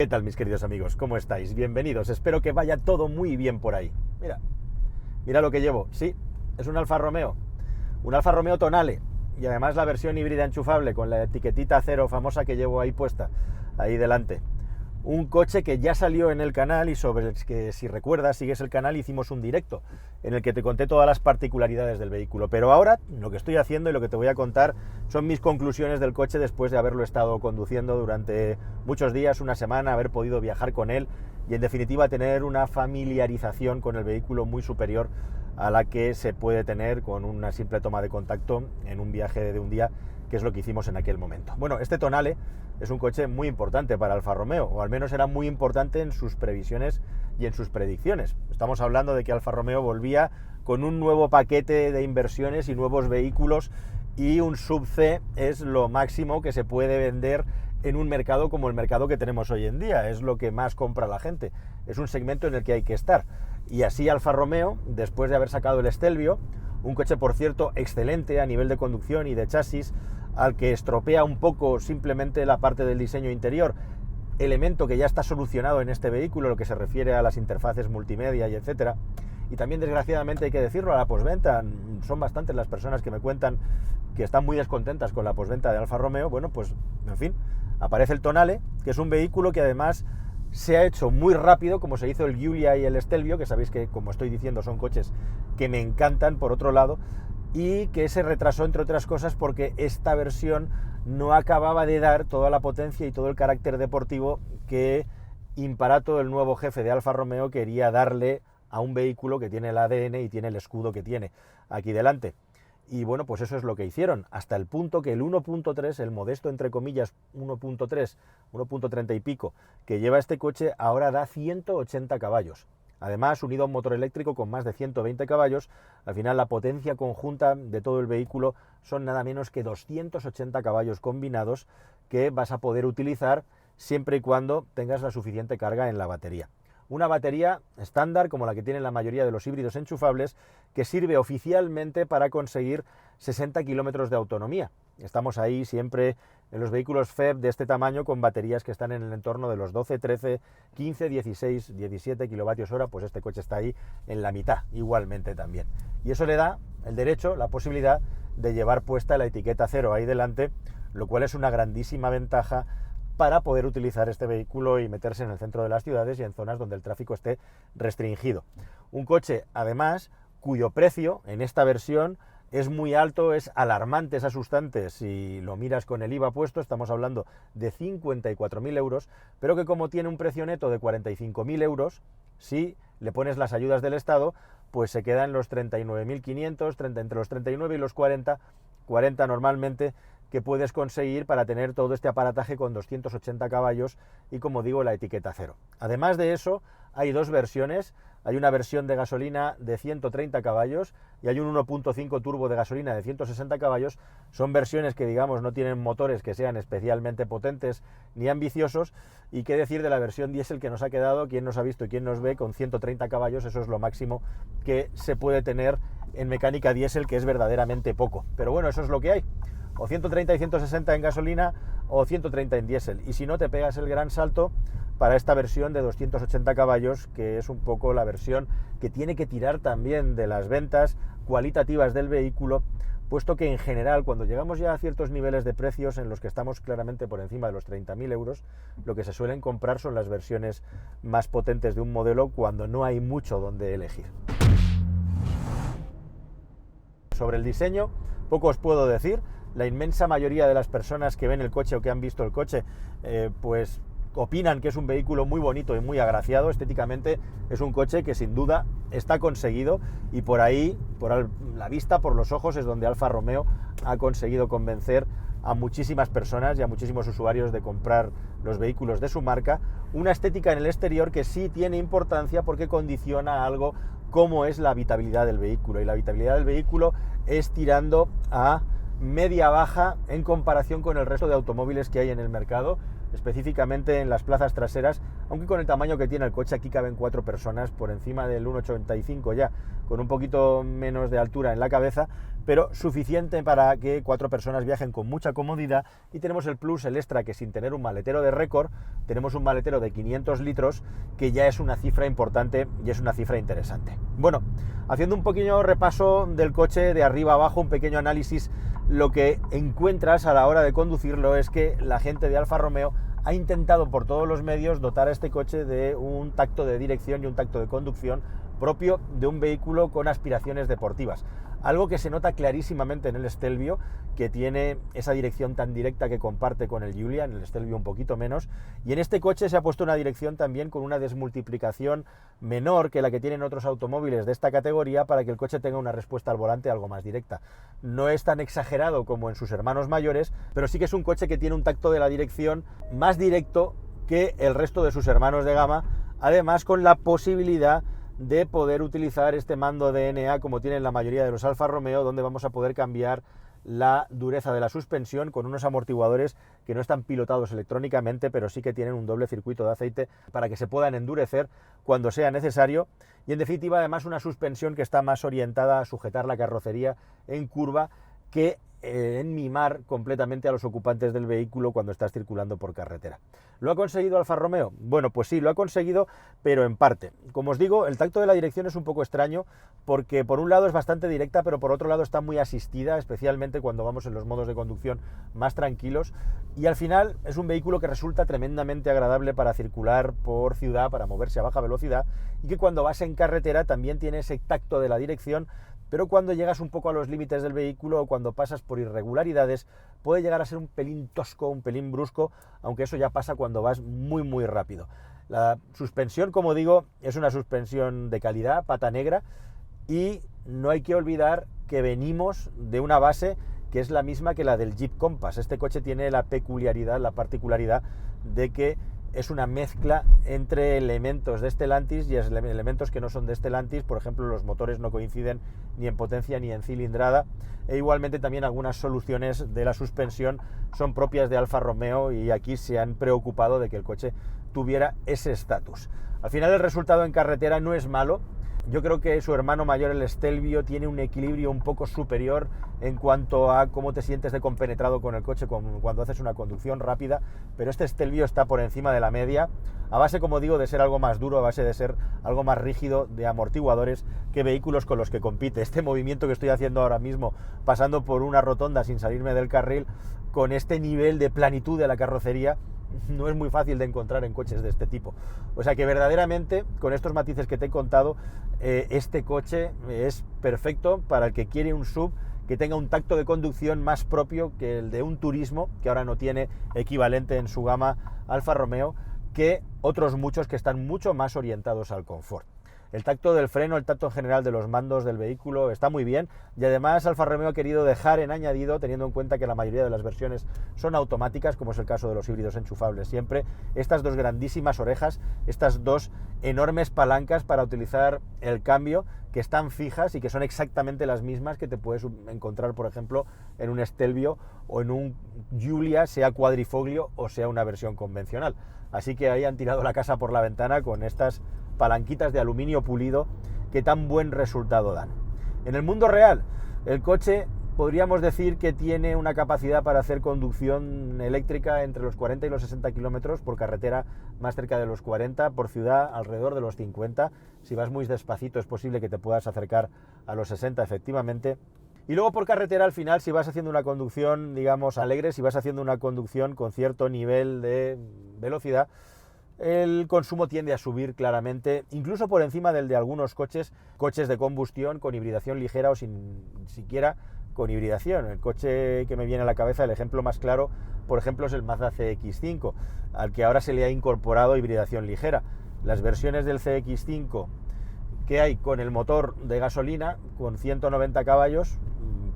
¿Qué tal, mis queridos amigos? ¿Cómo estáis? Bienvenidos. Espero que vaya todo muy bien por ahí. Mira lo que llevo. Sí, es un Alfa Romeo Tonale, y además la versión híbrida enchufable con la etiquetita cero famosa que llevo ahí puesta, ahí delante. Un coche que ya salió en el canal y sobre el que, si recuerdas, sigues el canal, hicimos un directo en el que te conté todas las particularidades del vehículo. Pero ahora lo que estoy haciendo y lo que te voy a contar son mis conclusiones del coche después de haberlo estado conduciendo durante muchos días, una semana, haber podido viajar con él y en definitiva tener una familiarización con el vehículo muy superior a la que se puede tener con una simple toma de contacto en un viaje de un día, que es lo que hicimos en aquel momento. Bueno, este Tonale es un coche muy importante para Alfa Romeo, o al menos era muy importante en sus previsiones y en sus predicciones. Estamos hablando de que Alfa Romeo volvía con un nuevo paquete de inversiones y nuevos vehículos, y un sub-C es lo máximo que se puede vender en un mercado como el mercado que tenemos hoy en día. Es lo que más compra la gente, es un segmento en el que hay que estar. Y así Alfa Romeo, después de haber sacado el Stelvio, un coche por cierto excelente a nivel de conducción y de chasis, al que estropea un poco simplemente la parte del diseño interior, elemento que ya está solucionado en este vehículo, lo que se refiere a las interfaces multimedia y etcétera. Y también, desgraciadamente, hay que decirlo, a la postventa. Son bastantes las personas que me cuentan que están muy descontentas con la postventa de Alfa Romeo. Bueno, pues, en fin, aparece el Tonale, que es un vehículo que además se ha hecho muy rápido, como se hizo el Giulia y el Stelvio, que sabéis que, como estoy diciendo, son coches que me encantan, por otro lado, y que se retrasó, entre otras cosas, porque esta versión no acababa de dar toda la potencia y todo el carácter deportivo que Imparato, el nuevo jefe de Alfa Romeo, quería darle a un vehículo que tiene el ADN y tiene el escudo que tiene aquí delante. Y bueno, pues eso es lo que hicieron, hasta el punto que el 1.3, el modesto entre comillas 1.3, 1.30 y pico, que lleva este coche, ahora da 180 caballos. Además, unido a un motor eléctrico con más de 120 caballos, al final la potencia conjunta de todo el vehículo son nada menos que 280 caballos combinados, que vas a poder utilizar siempre y cuando tengas la suficiente carga en la batería. Una batería estándar, como la que tienen la mayoría de los híbridos enchufables, que sirve oficialmente para conseguir 60 kilómetros de autonomía. Estamos ahí siempre en los vehículos FEV de este tamaño con baterías que están en el entorno de los 12, 13, 15, 16, 17 kilovatios hora, pues este coche está ahí en la mitad igualmente también. Y eso le da el derecho, la posibilidad de llevar puesta la etiqueta cero ahí delante, lo cual es una grandísima ventaja para poder utilizar este vehículo y meterse en el centro de las ciudades y en zonas donde el tráfico esté restringido. Un coche, además, cuyo precio en esta versión es muy alto, es alarmante, es asustante. Si lo miras con el IVA puesto, estamos hablando de 54.000 euros, pero que como tiene un precio neto de 45.000 euros, si le pones las ayudas del Estado, pues se queda en los 39.500, entre los 39 y los 40 normalmente, que puedes conseguir para tener todo este aparataje con 280 caballos y, como digo, la etiqueta cero. Además de eso, hay dos versiones. Hay una versión de gasolina de 130 caballos y hay un 1.5 turbo de gasolina de 160 caballos. Son versiones que, digamos, no tienen motores que sean especialmente potentes ni ambiciosos. Y qué decir de la versión diésel que nos ha quedado, quién nos ha visto y quién nos ve, con 130 caballos. Eso es lo máximo que se puede tener en mecánica diésel, que es verdaderamente poco. Pero bueno, eso es lo que hay. O 130 y 160 en gasolina o 130 en diésel. Y si no, te pegas el gran salto para esta versión de 280 caballos, que es un poco la versión que tiene que tirar también de las ventas cualitativas del vehículo, puesto que en general, cuando llegamos ya a ciertos niveles de precios en los que estamos claramente por encima de los 30.000 euros, lo que se suelen comprar son las versiones más potentes de un modelo cuando no hay mucho donde elegir. Sobre el diseño, poco os puedo decir. La inmensa mayoría de las personas que ven el coche o que han visto el coche, pues opinan que es un vehículo muy bonito y muy agraciado. Estéticamente es un coche que sin duda está conseguido, y por ahí, por la vista, por los ojos, es donde Alfa Romeo ha conseguido convencer a muchísimas personas y a muchísimos usuarios de comprar los vehículos de su marca. Una estética en el exterior que sí tiene importancia porque condiciona algo como es la habitabilidad del vehículo, y la habitabilidad del vehículo es tirando a media-baja en comparación con el resto de automóviles que hay en el mercado. específicamente en las plazas traseras, aunque con el tamaño que tiene el coche aquí caben 4 personas por encima del 1,85 ya, con un poquito menos de altura en la cabeza, pero suficiente para que 4 personas viajen con mucha comodidad. Y tenemos el plus, el extra, que sin tener un maletero de récord, tenemos un maletero de 500 litros, que ya es una cifra importante y es una cifra interesante. Bueno, haciendo un pequeño repaso del coche de arriba abajo, un pequeño análisis, lo que encuentras a la hora de conducirlo es que la gente de Alfa Romeo ha intentado por todos los medios dotar a este coche de un tacto de dirección y un tacto de conducción propio de un vehículo con aspiraciones deportivas. Algo que se nota clarísimamente en el Stelvio, que tiene esa dirección tan directa que comparte con el Giulia, en el Stelvio un poquito menos, y en este coche se ha puesto una dirección también con una desmultiplicación menor que la que tienen otros automóviles de esta categoría, para que el coche tenga una respuesta al volante algo más directa. No es tan exagerado como en sus hermanos mayores, pero sí que es un coche que tiene un tacto de la dirección más directo que el resto de sus hermanos de gama, además con la posibilidad de poder utilizar este mando DNA como tienen la mayoría de los Alfa Romeo, donde vamos a poder cambiar la dureza de la suspensión con unos amortiguadores que no están pilotados electrónicamente, pero sí que tienen un doble circuito de aceite para que se puedan endurecer cuando sea necesario, y en definitiva además una suspensión que está más orientada a sujetar la carrocería en curva que en mimar completamente a los ocupantes del vehículo cuando estás circulando por carretera. ¿Lo ha conseguido Alfa Romeo? Bueno, pues sí, lo ha conseguido, pero en parte. Como os digo, el tacto de la dirección es un poco extraño, porque por un lado es bastante directa, pero por otro lado está muy asistida, especialmente cuando vamos en los modos de conducción más tranquilos, y al final es un vehículo que resulta tremendamente agradable para circular por ciudad, para moverse a baja velocidad, y que cuando vas en carretera también tiene ese tacto de la dirección, pero cuando llegas un poco a los límites del vehículo o cuando pasas por irregularidades puede llegar a ser un pelín tosco, un pelín brusco, aunque eso ya pasa cuando vas muy rápido. La suspensión, como digo, es una suspensión de calidad, pata negra, y no hay que olvidar que venimos de una base que es la misma que la del Jeep Compass. Este coche tiene la peculiaridad, la particularidad de que es una mezcla entre elementos de Stellantis y elementos que no son de Stellantis. Por ejemplo, los motores no coinciden ni en potencia ni en cilindrada, e igualmente también algunas soluciones de la suspensión son propias de Alfa Romeo, y aquí se han preocupado de que el coche tuviera ese estatus. Al final el resultado en carretera no es malo. Yo creo que su hermano mayor, el Stelvio, tiene un equilibrio un poco superior en cuanto a cómo te sientes de compenetrado con el coche cuando haces una conducción rápida, pero este Stelvio está por encima de la media, a base, como digo, de ser algo más duro, a base de ser algo más rígido de amortiguadores que vehículos con los que compite. Este movimiento que estoy haciendo ahora mismo, pasando por una rotonda sin salirme del carril, con este nivel de planitud de la carrocería, no es muy fácil de encontrar en coches de este tipo. O sea que verdaderamente, con estos matices que te he contado, este coche es perfecto para el que quiere un SUV que tenga un tacto de conducción más propio que el de un Turismo, que ahora no tiene equivalente en su gama Alfa Romeo, que otros muchos que están mucho más orientados al confort. El tacto del freno, el tacto en general de los mandos del vehículo está muy bien, y además Alfa Romeo ha querido dejar en añadido, teniendo en cuenta que la mayoría de las versiones son automáticas, como es el caso de los híbridos enchufables siempre, estas dos grandísimas orejas, estas dos enormes palancas para utilizar el cambio, que están fijas y que son exactamente las mismas que te puedes encontrar, por ejemplo, en un Stelvio o en un Giulia, sea cuadrifoglio o sea una versión convencional. Así que ahí han tirado la casa por la ventana con estas palanquitas de aluminio pulido que tan buen resultado dan. En el mundo real, el coche podríamos decir que tiene una capacidad para hacer conducción eléctrica entre los 40 y los 60 kilómetros, por carretera más cerca de los 40, por ciudad alrededor de los 50. Si vas muy despacito es posible que te puedas acercar a los 60 efectivamente. Y luego por carretera, al final, si vas haciendo una conducción, digamos, alegre, si vas haciendo una conducción con cierto nivel de velocidad, el consumo tiende a subir claramente, incluso por encima del de algunos coches de combustión con hibridación ligera o sin siquiera con hibridación. El coche que me viene a la cabeza, el ejemplo más claro, por ejemplo, es el Mazda CX-5, al que ahora se le ha incorporado hibridación ligera. Las versiones del CX-5 que hay con el motor de gasolina, con 190 caballos,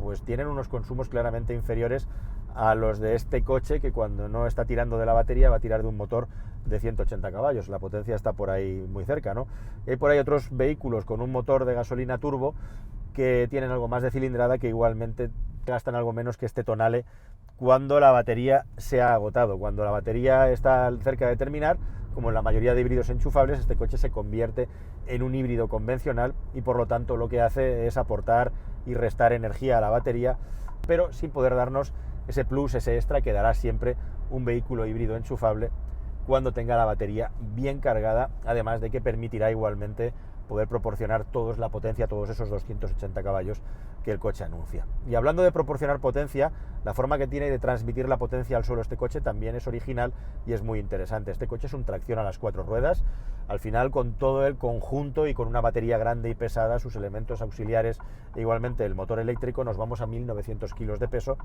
pues tienen unos consumos claramente inferiores a los de este coche, que cuando no está tirando de la batería va a tirar de un motor de 180 caballos. La potencia está por ahí muy cerca, ¿no? Y hay por ahí otros vehículos con un motor de gasolina turbo que tienen algo más de cilindrada, que igualmente gastan algo menos que este Tonale cuando la batería se ha agotado. Cuando la batería está cerca de terminar, como en la mayoría de híbridos enchufables, este coche se convierte en un híbrido convencional y por lo tanto lo que hace es aportar y restar energía a la batería, pero sin poder darnos ese plus, ese extra que dará siempre un vehículo híbrido enchufable cuando tenga la batería bien cargada, además de que permitirá igualmente poder proporcionar todos la potencia, todos esos 280 caballos que el coche anuncia. Y hablando de proporcionar potencia, la forma que tiene de transmitir la potencia al suelo este coche también es original y es muy interesante. Este coche es un tracción a las 4 ruedas, al final con todo el conjunto y con una batería grande y pesada, sus elementos auxiliares e igualmente el motor eléctrico, nos vamos a 1900 kilos de peso,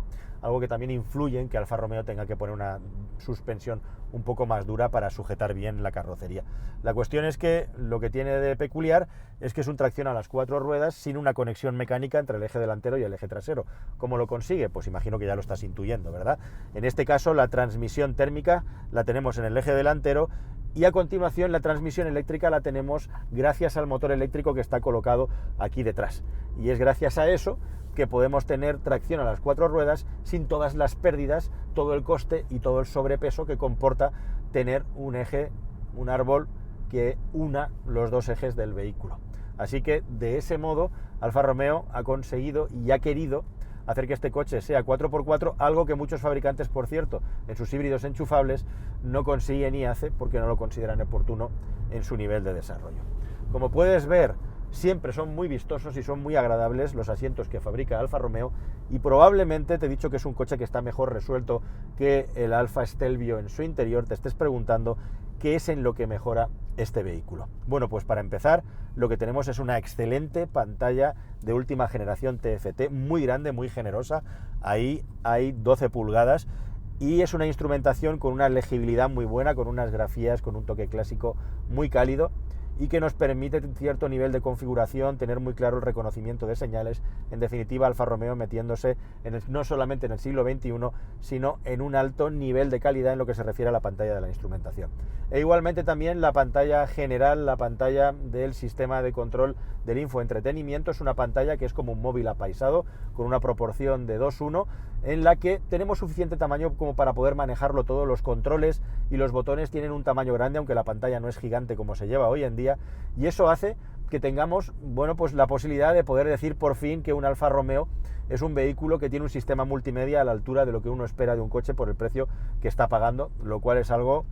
algo que también influye en que Alfa Romeo tenga que poner una suspensión un poco más dura para sujetar bien la carrocería. La cuestión es que lo que tiene de peculiar es que es un tracción a las 4 ruedas sin una conexión mecánica entre el eje delantero y el eje trasero. ¿Cómo lo consigue? Pues imagino que ya lo estás intuyendo, ¿verdad? En este caso la transmisión térmica la tenemos en el eje delantero y a continuación la transmisión eléctrica la tenemos gracias al motor eléctrico que está colocado aquí detrás. Y es gracias a eso que podemos tener tracción a las 4 ruedas sin todas las pérdidas, todo el coste y todo el sobrepeso que comporta tener un eje, un árbol que una los dos ejes del vehículo. Así que de ese modo Alfa Romeo ha conseguido y ha querido hacer que este coche sea 4x4, algo que muchos fabricantes, por cierto, en sus híbridos enchufables no consiguen y hace porque no lo consideran oportuno en su nivel de desarrollo. Como puedes ver, siempre son muy vistosos y son muy agradables los asientos que fabrica Alfa Romeo y probablemente te he dicho que es un coche que está mejor resuelto que el Alfa Stelvio en su interior, te estés preguntando qué es en lo que mejora este vehículo. Bueno, pues para empezar, lo que tenemos es una excelente pantalla de última generación TFT, muy grande, muy generosa, ahí hay 12 pulgadas y es una instrumentación con una legibilidad muy buena, con unas grafías, con un toque clásico muy cálido y que nos permite cierto nivel de configuración, tener muy claro el reconocimiento de señales, en definitiva Alfa Romeo metiéndose no solamente en el siglo XXI, sino en un alto nivel de calidad en lo que se refiere a la pantalla de la instrumentación. E igualmente también la pantalla general, la pantalla del sistema de control del infoentretenimiento, es una pantalla que es como un móvil apaisado, con una proporción de 2:1, en la que tenemos suficiente tamaño como para poder manejarlo todo, los controles y los botones tienen un tamaño grande, aunque la pantalla no es gigante como se lleva hoy en día, y eso hace que tengamos, bueno, pues la posibilidad de poder decir por fin que un Alfa Romeo es un vehículo que tiene un sistema multimedia a la altura de lo que uno espera de un coche por el precio que está pagando, lo cual es algo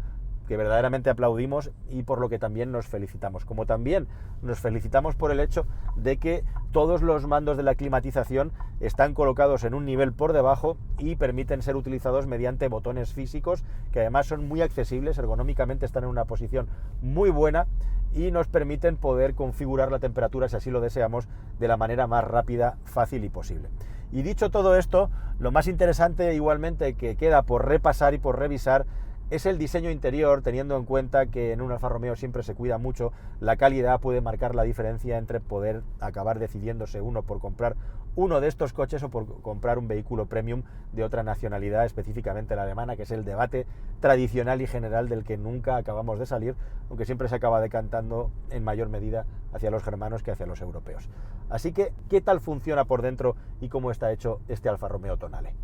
que verdaderamente aplaudimos y por lo que también nos felicitamos. Como también nos felicitamos por el hecho de que todos los mandos de la climatización están colocados en un nivel por debajo y permiten ser utilizados mediante botones físicos que además son muy accesibles, ergonómicamente están en una posición muy buena y nos permiten poder configurar la temperatura, si así lo deseamos, de la manera más rápida, fácil y posible. Y dicho todo esto, lo más interesante igualmente que queda por repasar y por revisar es el diseño interior, teniendo en cuenta que en un Alfa Romeo siempre se cuida mucho, la calidad puede marcar la diferencia entre poder acabar decidiéndose uno por comprar uno de estos coches o por comprar un vehículo premium de otra nacionalidad, específicamente la alemana, que es el debate tradicional y general del que nunca acabamos de salir, aunque siempre se acaba decantando en mayor medida hacia los germanos que hacia los europeos. Así que, ¿qué tal funciona por dentro y cómo está hecho este Alfa Romeo Tonale?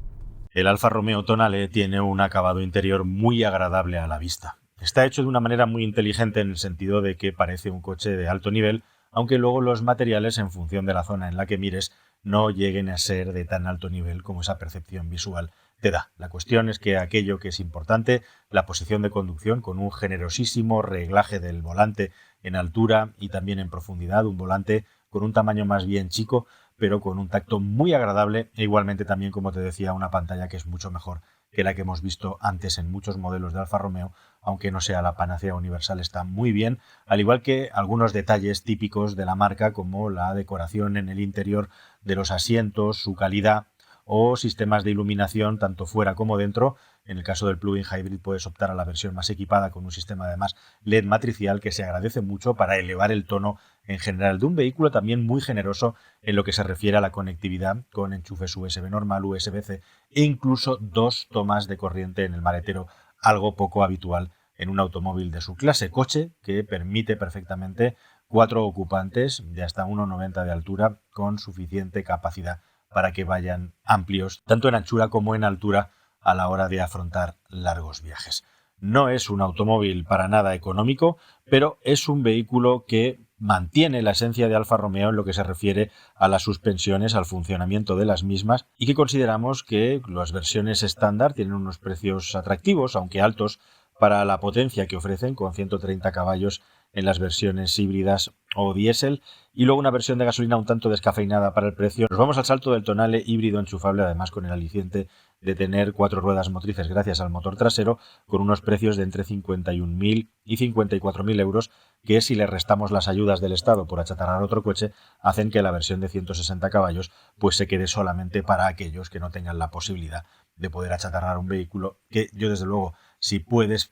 El Alfa Romeo Tonale tiene un acabado interior muy agradable a la vista. Está hecho de una manera muy inteligente en el sentido de que parece un coche de alto nivel, aunque luego los materiales, en función de la zona en la que mires, no lleguen a ser de tan alto nivel como esa percepción visual te da. La cuestión es que aquello que es importante, la posición de conducción con un generosísimo reglaje del volante en altura y también en profundidad, un volante con un tamaño más bien chico, pero con un tacto muy agradable e igualmente también, como te decía, una pantalla que es mucho mejor que la que hemos visto antes en muchos modelos de Alfa Romeo, aunque no sea la panacea universal, está muy bien, al igual que algunos detalles típicos de la marca como la decoración en el interior de los asientos, su calidad o sistemas de iluminación tanto fuera como dentro. En el caso del plug-in hybrid puedes optar a la versión más equipada con un sistema además LED matricial que se agradece mucho para elevar el tono en general de un vehículo también muy generoso en lo que se refiere a la conectividad con enchufes USB normal, USB-C e incluso 2 tomas de corriente en el maletero, algo poco habitual en un automóvil de su clase. Coche que permite perfectamente 4 ocupantes de hasta 1,90 de altura con suficiente capacidad para que vayan amplios, tanto en anchura como en altura, a la hora de afrontar largos viajes. No es un automóvil para nada económico, pero es un vehículo que mantiene la esencia de Alfa Romeo en lo que se refiere a las suspensiones, al funcionamiento de las mismas, y que consideramos que las versiones estándar tienen unos precios atractivos, aunque altos, para la potencia que ofrecen, con 130 caballos en las versiones híbridas o diésel, y luego una versión de gasolina un tanto descafeinada para el precio. Nos vamos al salto del Tonale híbrido enchufable, además con el aliciente de tener 4 ruedas motrices gracias al motor trasero, con unos precios de entre 51.000 y 54.000 euros, que si le restamos las ayudas del Estado por achatarrar otro coche, hacen que la versión de 160 caballos pues se quede solamente para aquellos que no tengan la posibilidad de poder achatarrar un vehículo, que yo desde luego, si puedes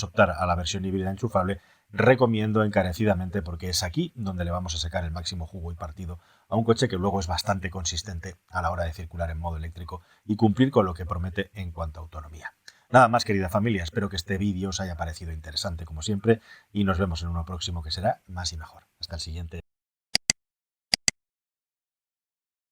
optar a la versión híbrida enchufable, recomiendo encarecidamente, porque es aquí donde le vamos a sacar el máximo jugo y partido a un coche que luego es bastante consistente a la hora de circular en modo eléctrico y cumplir con lo que promete en cuanto a autonomía. Nada más, querida familia, espero que este vídeo os haya parecido interesante como siempre y nos vemos en uno próximo que será más y mejor. Hasta el siguiente.